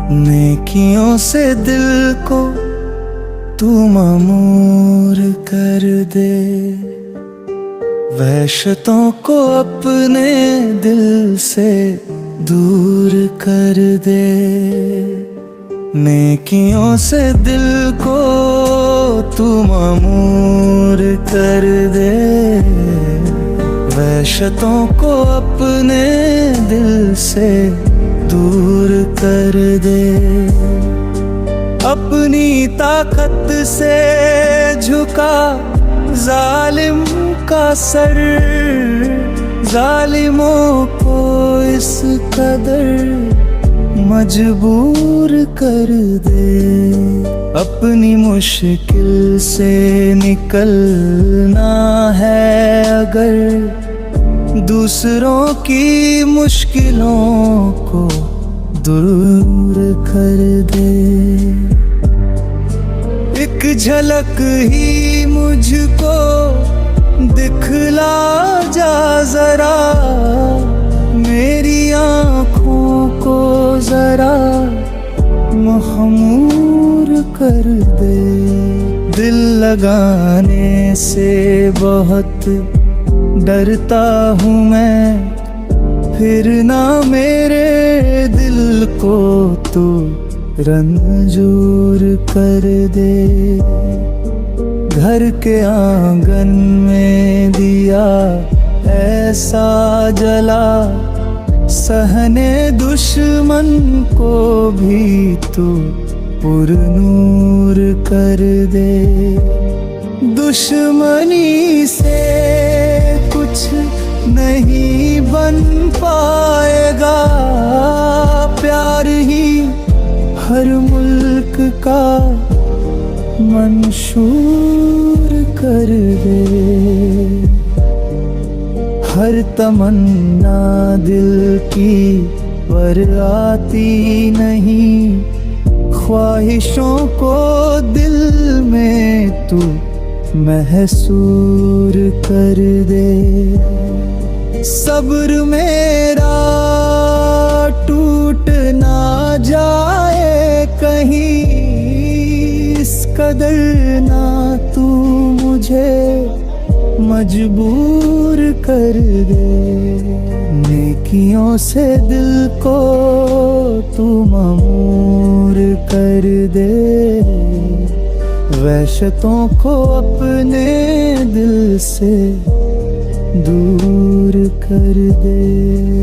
नेकियों से दिल को तू मामूर कर दे, वहशतों को अपने दिल से दूर कर दे। नेकियों से दिल को तू मामूर कर दे, वहशतों को अपने दिल से दूर कर दे। अपनी ताकत से झुका जालिम का सर, जालिमों को इस कदर मजबूर कर दे। अपनी मुश्किल से निकलना है अगर, दूसरों की मुश्किलों को दूर कर दे। एक झलक ही मुझको दिखला जा जरा, मेरी आँखों को जरा महमूर कर दे। दिल लगाने से बहुत डरता हूँ मैं, फिर ना मेरे दिल को तू रंजूर कर दे। घर के आंगन में दिया ऐसा जला, सहने दुश्मन को भी तू पुरनूर कर दे। दुश्मनी से कुछ नहीं बन पाएगा, प्यार ही हर मुल्क का मंशूर कर दे। हर तमन्ना दिल की पर आती नहीं, ख्वाहिशों को दिल में तू महसूर कर दे। सब्र मेरा टूट ना जाए कहीं, इस कदर ना तू मुझे मजबूर कर दे। नेकियों से दिल को तू मामूर कर दे, वहशतों को अपने दिल से दूर कर दे।